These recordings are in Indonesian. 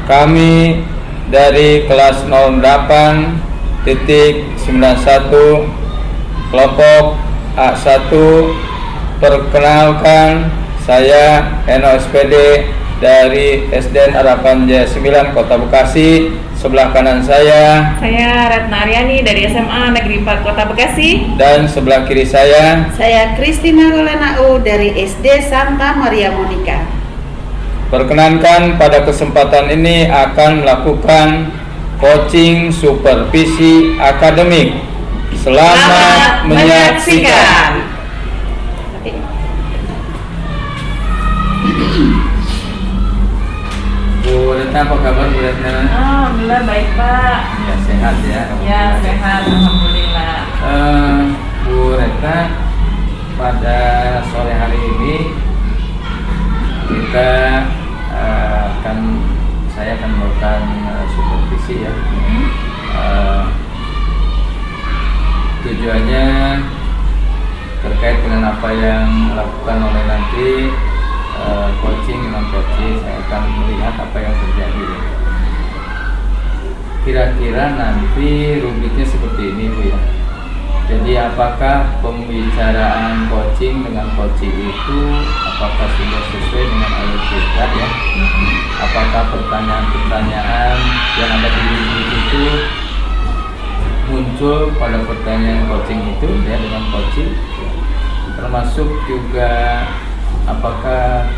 Kami dari kelas 08.91 kelompok A1 perkenalkan, saya Eno SPD dari SDN Harapan Jaya 9 Kota Bekasi. Sebelah kanan saya Retna Aryani dari SMA Negeri 4 Kota Bekasi. Dan sebelah kiri saya Kristina Rolena U dari SD Santa Maria Monica. Perkenankan, pada kesempatan ini akan melakukan coaching supervisi akademik. Selamat menyaksikan. Bu Retna, apa kabar Bu Retna? Alhamdulillah baik Pak. Ya, sehat ya. Ya sehat, alhamdulillah. Bu Retna, pada sore hari ini kita saya akan melakukan supervisi ya. Tujuannya terkait dengan apa yang dilakukan oleh nanti coaching dengan coaching. Saya akan melihat apa yang terjadi. Kira-kira nanti rumitnya seperti ini Bu ya. Jadi apakah pembicaraan coaching dengan coaching itu apakah sudah sesuai dengan alur cerita ya? Apakah pertanyaan-pertanyaan yang ada di buku itu muncul pada pertanyaan coaching itu ya dengan coaching, termasuk juga apakah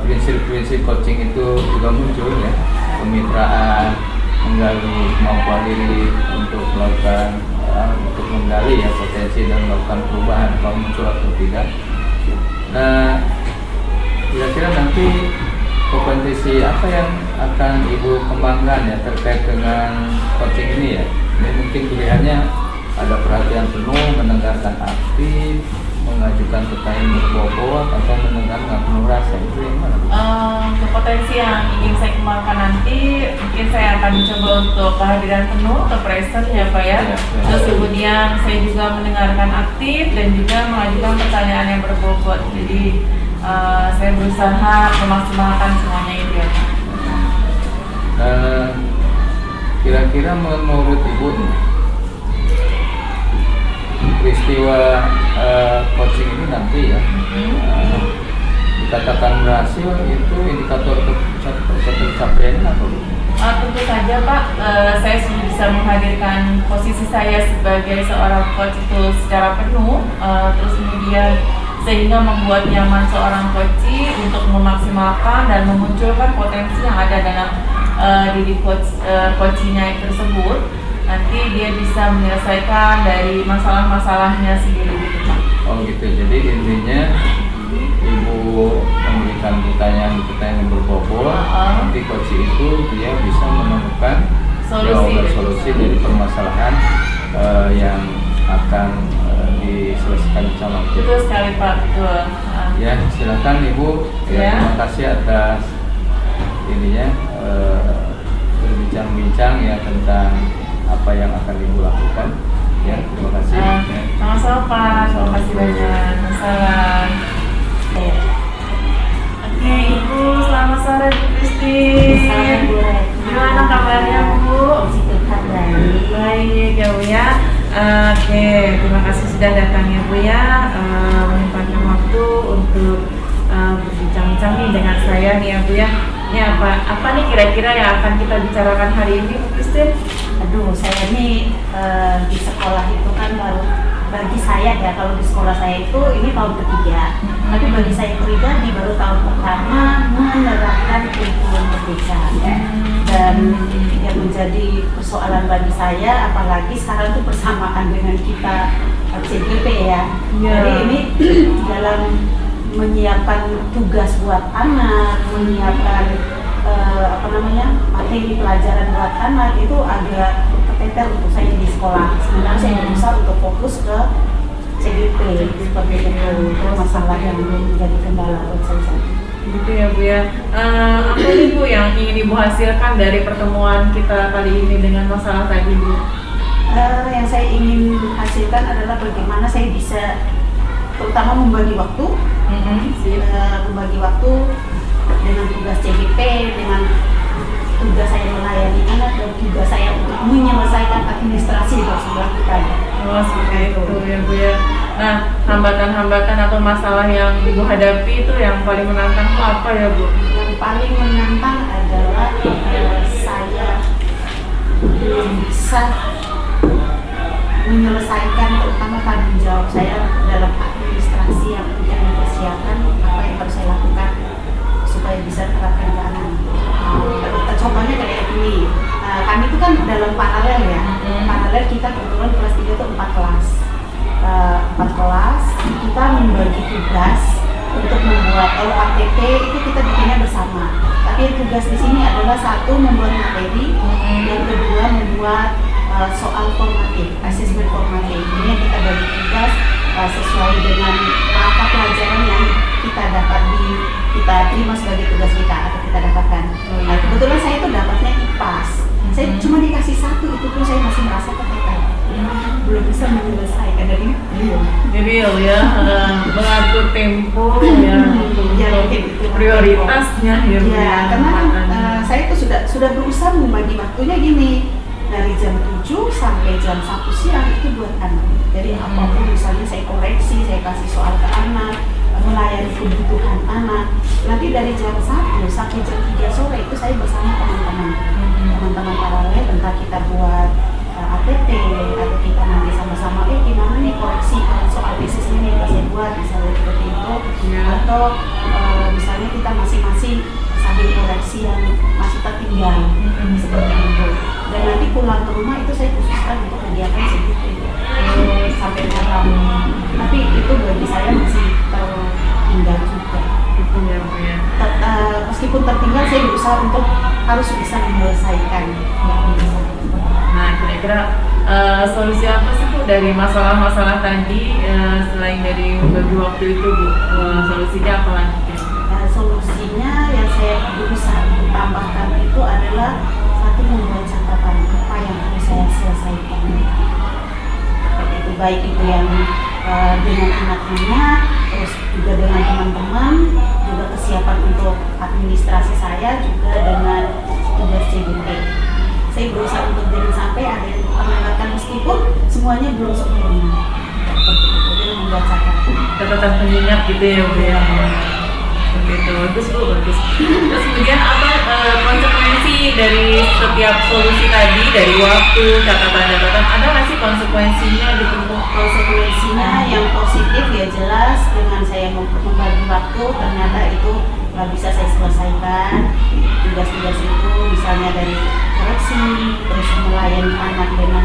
prinsip-prinsip coaching itu juga muncul ya, kemitraan, menggali kemampuan diri untuk melakukan untuk menggali ya potensi dan melakukan perubahan kalau muncul atau tidak. Nah, kira-kira nanti kompetensi apa yang akan Ibu kembangkan ya terkait dengan coaching ini ya? Ini mungkin pilihannya ada perhatian penuh, mendengarkan aktif, mengajukan pertanyaan berbobot, atau mendengar nggak penuh rasa. Itu yang mana? Potensi yang ingin saya kembangkan nanti mungkin saya akan coba untuk kehadiran penuh atau present ya Pak ya. Terus kemudian saya juga mendengarkan aktif dan juga mengajukan pertanyaan yang berbobot. Jadi saya berusaha memaksimalkan semuanya itu ya Pak. Kira-kira menurut Ibu peristiwa coaching ini nanti ya dikatakan berhasil, itu indikator tercapaian apa? Tentu saja Pak, saya sudah bisa menghadirkan posisi saya sebagai seorang coach itu secara penuh, terus kemudian sehingga membuat nyaman seorang coach untuk memaksimalkan dan memunculkan potensi yang ada dalam diri coachnya tersebut. Nanti dia bisa menyelesaikan dari masalah-masalahnya sendiri gitu Pak. Oh gitu, jadi intinya Ibu memberikan pertanyaan yang berbobot, nanti coach itu dia bisa menemukan solusi dari permasalahan yang akan diselesaikan bersama. Betul sekali Pak, betul. Ya, silakan Ibu. Ya. Terima kasih atas ininya berbincang-bincang ya tentang apa yang akan Ibu lakukan. Ya, terima kasih. Sama-sama Pak, terima kasih banyak. Salam. Oke Ibu, selamat sore Bu Kristi. Gimana kabarnya Bu? Baik ya Bu ya. Oke, terima kasih sudah datang ya Bu ya, menyempatkan waktu untuk berbincang-bincang nih dengan saya nih ya Bu ya. Ini apa nih kira-kira yang akan kita bicarakan hari ini Bu Christine? Aduh, saya ini di sekolah itu kan baru, bagi saya ya, kalau di sekolah saya itu ini tahun ketiga. Tapi bagi saya pribadi baru tahun pertama menerapkan kurikulum merdeka ya. Dan yang menjadi persoalan bagi saya, apalagi sekarang itu bersamaan dengan kita CGP ya. Jadi ini dalam menyiapkan tugas buat anak, menyiapkan materi pelajaran buat anak itu agak keteter untuk saya di sekolah. Sebenarnya saya berusaha untuk fokus ke CGP seperti itu masalah yang belum menjadi kendala buat saya. Gitu ya Bu ya. Apa nih Bu yang ingin Ibu hasilkan dari pertemuan kita kali ini dengan masalah tadi Bu? Yang saya ingin hasilkan adalah bagaimana saya bisa terutama membagi waktu, membagi waktu dengan tugas CGP, dengan menyelesaikan administrasi yang harus dilakukan. Oh, seperti itu ya Bu ya. Nah, hambatan-hambatan atau masalah yang Ibu hadapi itu yang paling menantang itu apa ya Bu? Yang paling menantang adalah saya belum bisa menyelesaikan terutama tanggung jawab saya dalam administrasi yang untuk mempersiapkan apa yang harus saya lakukan supaya bisa terapkan ke anak. Contohnya kayak gini, kami itu kan dalam paralel ya, paralel kita kebetulan kelas 3 itu 4 kelas. 4 kelas, kita membagi tugas untuk membuat, kalau ATP itu kita bikinnya bersama. Tapi tugas di sini adalah satu membuat materi, yang kedua membuat soal formatif, asesmen formatif. Ini yang kita bagi tugas sesuai dengan apa pelajaran yang kita terima sebagai tugas kita atau kita dapatkan. Nah, kebetulan saya itu dapatnya IPAS. Saya cuma dikasih satu, itu pun saya masih merasa keteteran. Belum bisa menyelesaikan dari Real ya, mengatur tempo ya, untuk prioritasnya ya. Ya, karena saya itu sudah berusaha membagi waktunya gini. Dari jam 7 sampai jam 1 siang itu buat anak. Jadi apapun misalnya saya koreksi, saya kasih soal ke anak, melayani kebutuhan anak. Nanti dari jam 1 sampai jam 3 sore itu saya bersama teman-teman paralel, entah kita buat ATP atau kita nanti sama-sama gimana nih koreksi soal bisnisnya nih saya buat misalnya seperti itu, atau misalnya kita masing-masing sambil koreksi yang masih tertinggal seperti itu. Dan nanti pulang ke rumah itu saya khususkan untuk kegiatan segitu sampai malam. Tapi itu bagi saya masih tertinggal juga. Itu ya Bu ya. Meskipun tertinggal saya berusaha untuk harus bisa menyelesaikan. Nah, kira-kira solusi apa sih Bu dari masalah-masalah tadi selain dari membagi waktu itu Bu? Solusinya apa lagi? Solusinya yang saya berusaha tambahkan itu adalah satu, membuat catatan apa yang harus saya selesaikan. Seperti itu, baik itu yang dengan anak-anak, terus juga dengan teman-teman, juga kesiapan untuk administrasi saya, juga dengan tugas CBT. Saya berusaha untuk jangan sampai ada yang terlewatkan meskipun semuanya belum sempurna. Seperti itu, jadi membuat catatan pengingat gitu ya Bu ya. Begitu, bagus Bu, bagus. Terus kemudian apa konsekuensi dari setiap solusi tadi, dari waktu, catatan-catatan, ada nggak sih konsekuensinya gitu Bu? Konsekuensinya yang positif ya jelas, dengan saya membagi waktu ternyata itu nggak bisa saya selesaikan tugas-tugas itu, misalnya dari koreksi, terus melayani anak dengan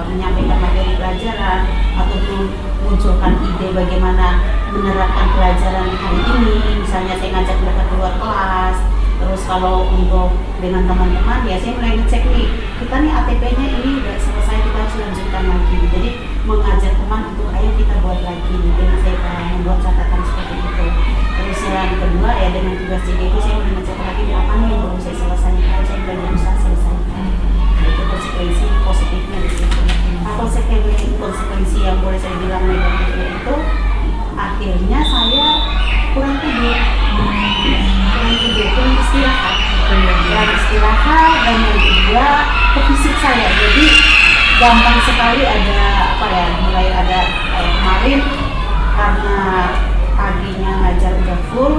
menyampaikan materi pelajaran ataupun munculkan ide bagaimana menerapkan pelajaran hari ini, misalnya saya ngajak mereka keluar kelas. Terus kalau untuk dengan teman-teman ya saya mulai ngecek nih, kita nih ATP-nya ini udah selesai, kita harus lanjutkan lagi. Jadi mengajak teman untuk ayo kita buat lagi, dengan saya membuat catatan seperti itu. Terus yang kedua ya dengan tugas CGT saya mulai ngecek lagi apa nih yang belum saya selesaikan, saya mulai berusaha selesaikan. Itu konsekuensi positifnya di situ. Nah, konsekuensi yang boleh saya bilang negatifnya itu akhirnya saya kurang tidur, kurang istirahat, dan yang kedua ke fisik saya. Jadi gampang sekali ada mulai ada kemarin karena paginya ngajar udah full,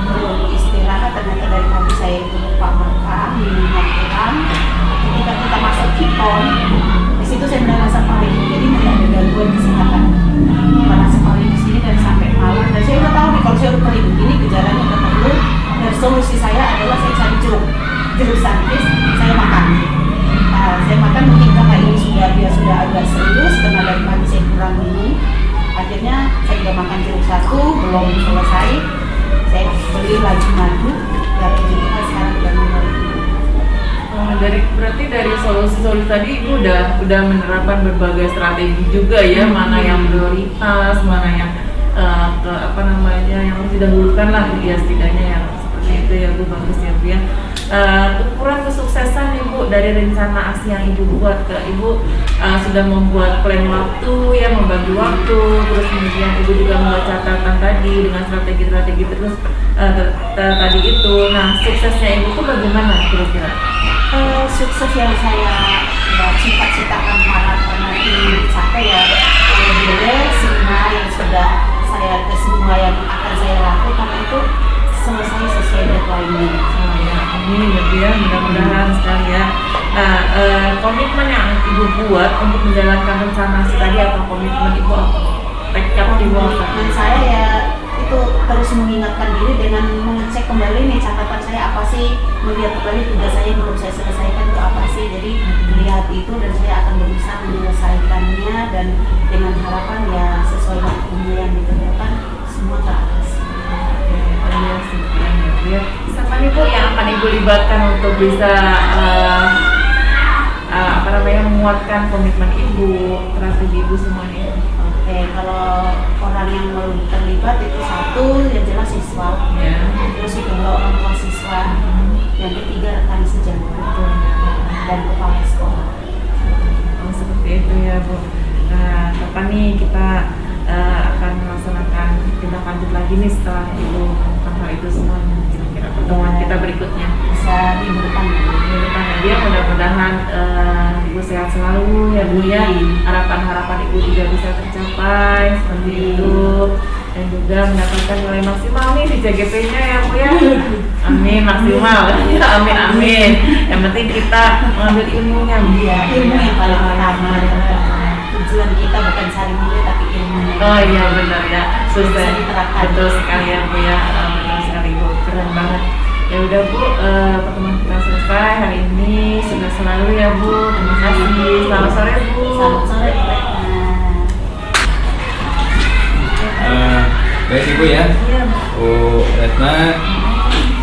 belum istirahat, ternyata dari pagi saya itu lupa makan, minumnya kurang. Ketika kita masuk kiton, di situ saya mulai rasa paling, jadi mulai ada gangguan kesehatan. Panas sekali di sini dan sampai malam, dan saya udah tahu nih kalau saya udah kering begini gejalanya udah perlu. Dan solusi saya adalah saya cari jeruk santis, saya makan. Saya makan mungkin karena ini sudah agak serius, karena dari pagi saya kurang minum. Akhirnya saya udah makan jeruk satu, belum selesai. Saya beli lagi madu, dan kita sekarang udah mulai. Berarti dari solusi-solusi tadi Ibu udah menerapkan berbagai strategi juga ya, mana yang prioritas, mana yang yang harus didahulukan lah ya, setidaknya yang seperti itu ya Bu, bagus ya Bu ya. Ukuran kesuksesan Ibu dari rencana aksi yang Ibu buat, Ibu sudah membuat plan waktu ya, membagi waktu, terus kemudian Ibu juga membuat catatan tadi dengan strategi-strategi terus tadi itu. Nah, suksesnya Ibu tuh bagaimana kira-kira? Sukses yang saya cita-citakan harapkan nanti dicapai ya, kalau boleh semua yang sudah semua yang akan saya lakukan itu selesai sesuai deadline-nya. Ya, amin ya Bu ya, mudah-mudahan sekali ya. Nah, komitmen yang Ibu buat untuk menjalankan rencana tadi apa komitmen Ibu apa? Tekad Ibu apa? Komitmen saya ya itu terus mengingatkan diri dengan mengecek kembali nih catatan saya apa sih, melihat kembali tugas saya yang belum saya selesaikan itu apa sih. Jadi melihat itu dan saya akan berusaha menyelesaikannya dan dengan harapan ya sesuai waktunya yang ditentukan semua teratasi. Siapa nih Bu yang akan Ibu libatkan untuk bisa menguatkan komitmen Ibu, strategi Ibu semuanya? Oke, kalau orang yang mau terlibat itu satu yang jelas siswa, Ya. terus kedua orang tua siswa, yang ketiga rekan sejawat dan kepala sekolah. Oh, seperti itu ya Bu. Nah, kapan nih kita akan melaksanakan tindak lanjut lagi nih setelah Ibu melakukan hal itu semuanya? Kira-kira pertemuan kita berikutnya Bisa minggu depan. minggu depan ya. Dia mudah-mudahan Ibu sehat selalu ya Bu ya. Amin. Harapan-harapan Ibu juga bisa tercapai seperti Amin. itu, dan juga mendapatkan nilai maksimal nih di CGP-nya ya Bu ya. Amin, maksimal ya, amin amin. Yang penting kita mengambil ilmunya Bu. Iya, ilmu yang paling utama. Tujuan kita bukan cari nilai tapi ilmunya. Oh iya benar ya, Bisa sukses. diterapkan. Betul sekali ya Bu ya, betul sekali Bu, keren banget. Ya udah Bu, pertemuan kita selesai hari ini. Sukses selalu ya Bu, terima kasih. Selamat sore Bu. Selamat sore, Bu Retna. Baik Ibu ya, Iya Bu. Bu Retna,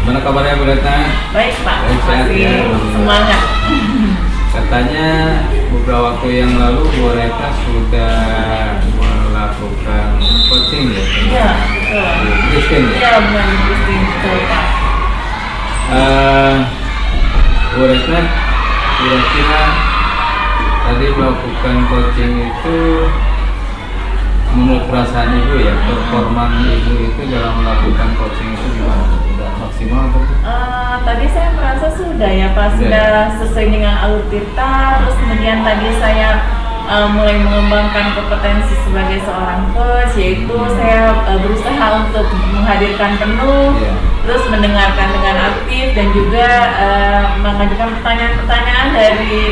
gimana kabarnya Bu Retna? Baik Pak, Baik, sehat masih ya. semangat. Katanya beberapa waktu yang lalu Bu Retna sudah melakukan coaching ya? Iya betul. Di Kristen ya? Iya benar Christine, betul Pak. Bu Retna, kira-kira tadi melakukan coaching itu menurut perasaan Ibu ya, performa Ibu itu dalam melakukan coaching itu gimana? Sudah maksimal atau? Tadi saya merasa sudah ya Pak, sudah sesuai dengan alur tirta. Terus kemudian tadi saya mulai mengembangkan kompetensi sebagai seorang coach, yaitu saya berusaha untuk menghadirkan penuh, Iya. terus mendengarkan dengan aktif, dan juga mengajukan pertanyaan-pertanyaan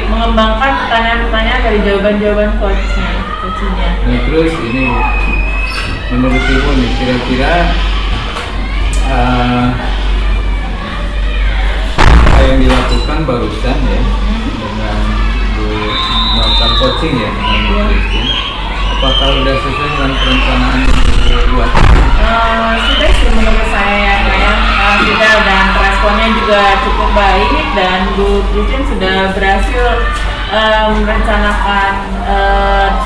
mengembangkan pertanyaan-pertanyaan dari jawaban-jawaban coachnya. Nah terus ini menurut Ibu nih kira-kira apa yang dilakukan barusan ya dengan Bu melakukan coaching ya dengan Bu Christine, apakah sudah sesuai dengan perencanaan yang Ibu buat? Sudah sih menurut saya ya Pak ya. Sudah, dan responnya juga cukup baik, dan Bu Christine sudah berhasil merencanakan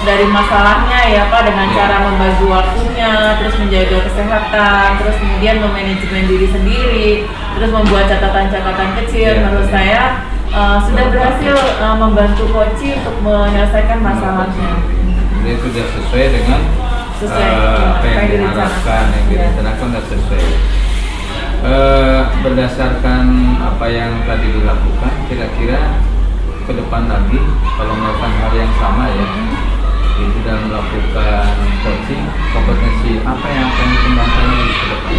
dari masalahnya ya Pak, dengan cara membagi waktunya, terus menjaga kesehatan, terus kemudian memanajemen diri sendiri, terus membuat catatan-catatan kecil. Ya, Menurut ya. saya sudah berhasil membantu coach untuk menyelesaikan masalahnya. Jadi sudah sesuai dengan Sesuai apa yang direncanakan. diharapkan, yang Ya. direncanakan sudah sesuai. Berdasarkan apa yang tadi dilakukan, kira-kira ke depan lagi kalau melakukan hal yang sama ya, itu dalam melakukan coaching, kompetensi apa yang akan dikembangkan di ke depan?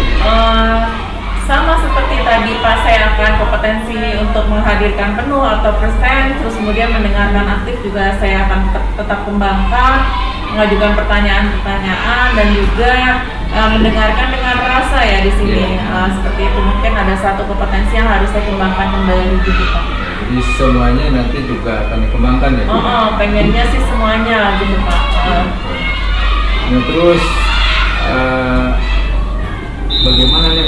Sama seperti tadi Pak, saya akan kompetensi untuk menghadirkan penuh atau persen, terus kemudian mendengarkan aktif juga saya akan tetap kembangkan, mengajukan pertanyaan-pertanyanyaan, dan juga mendengarkan dengan rasa ya di sini. Seperti itu, mungkin ada satu kompetensi yang harus saya kembangkan kembali gitu Pak. Jadi semuanya nanti juga akan dikembangkan ya? Pengennya sih semuanya gitu Pak. Nah terus bagaimana nih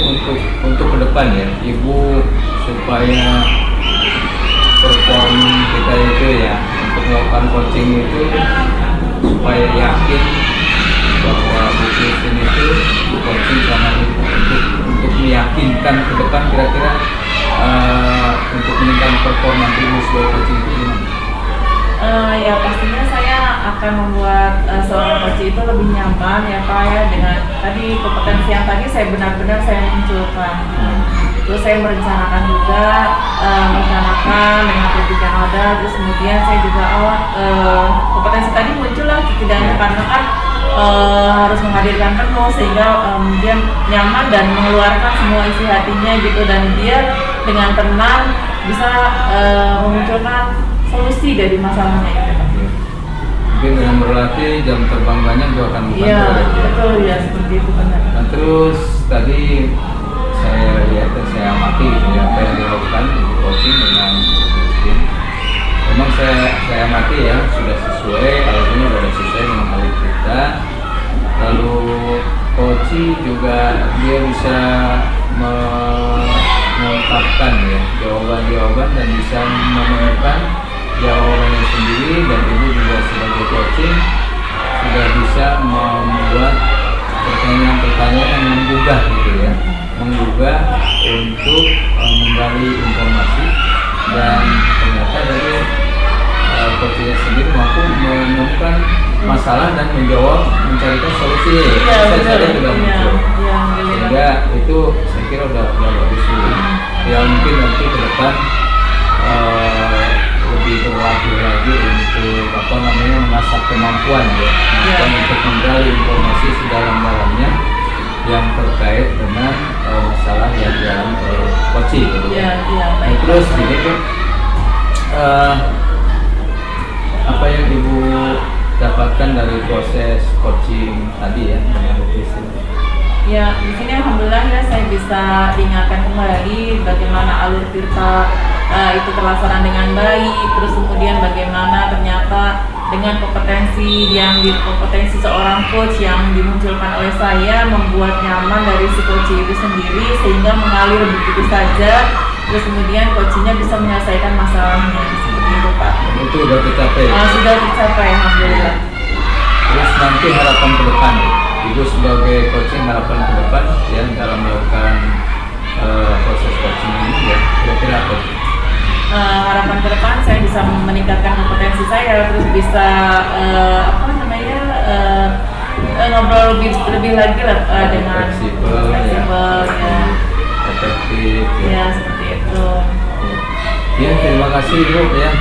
untuk ke depan ya, Ibu supaya perform kita itu ya untuk melakukan coaching itu supaya yakin bahwa Bu Christine itu coaching sama Ibu untuk meyakinkan ke depan kira-kira untuk meningkatkan performa Ibu sebagai coaching itu gimana? Ya pastinya saya akan membuat seorang coach itu lebih nyaman ya Pak ya, dengan tadi kompetensi yang tadi saya benar-benar saya munculkan. Terus saya merencanakan juga, merencanakan dengan topik yang ada. Terus kemudian saya juga kompetensi tadi muncul lah setidaknya karena kan harus menghadirkan penuh sehingga dia nyaman dan mengeluarkan semua isi hatinya gitu, dan dia dengan tenang bisa memunculkan solusi dari masalahnya itu. Mungkin dengan berlatih jam terbang banyak juga akan membantu. Iya, betul ya, seperti itu benar. Nah, terus tadi saya lihat dan saya amati gitu ya, apa yang dilakukan di coaching dengan tim. Memang saya amati ya, sudah sesuai, alurnya sudah sesuai dengan alur kita. Lalu coaching juga dia bisa mengungkapkan ya jawaban-jawaban dan bisa menemukan jawabannya sendiri, dan ibu juga sebagai coaching sudah bisa membuat pertanyaan-pertanyaan yang menggugah gitu ya, menggugah untuk menggali informasi, dan ternyata dari coachingnya sendiri mampu menemukan masalah dan mencarikan solusi. Bisa saja sudah muncul. Sehingga itu saya kira udah bagus dulu. Ya mungkin nanti ke depan lebih berlatih lagi untuk mengasah kemampuan ya, untuk menggali informasi sedalam-dalamnya yang terkait dengan masalah yang dialami oleh coaching gitu. Terus ini kan apa yang ibu dapatkan dari proses coaching tadi ya dengan lukis ini? Ya, di sini alhamdulillah ya saya bisa diingatkan kembali bagaimana alur Tirta itu terlaksana dengan baik. Terus kemudian bagaimana ternyata dengan kompetensi seorang coach yang dimunculkan oleh saya membuat nyaman dari si coach itu sendiri sehingga mengalir begitu saja. Terus kemudian coachnya bisa menyelesaikan masalahnya seperti itu Pak. Itu sudah tercapai? Sudah tercapai alhamdulillah. Terus nanti harapan ke depan, Ibu sebagai coaching harapan ke depan ya dalam melakukan proses coaching ini ya kira-kira apa? Harapan ke depan saya bisa meningkatkan kompetensi saya, terus bisa ngobrol lebih lagi lah dengan fleksibel ya, efektif ya seperti itu. Ya terima kasih Ibu ya,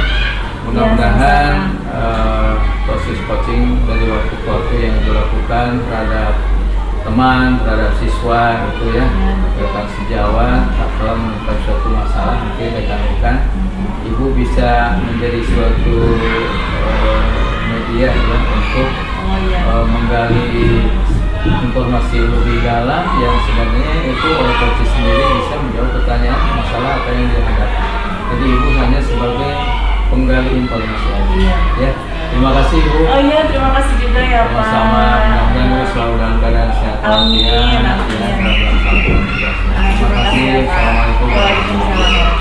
mudah-mudahan proses coaching dari waktu ke waktu yang dilakukan terhadap teman, terhadap siswa itu ya, rekan sejawat atau menemukan suatu masalah mungkin rekan-rekan, Ibu bisa menjadi suatu media ya untuk menggali informasi lebih dalam yang sebenarnya itu oleh coach sendiri bisa menjawab pertanyaan masalah apa yang dihadapi. Jadi Ibu hanya sebagai penggali informasi aja. Ya, terima kasih Ibu. Oh iya, terima kasih juga ya Pak. Sama, mudah-mudahan Ibu selalu dalam keadaan sehat. Amin. Terima kasih. Assalamualaikum. Assalamualaikum.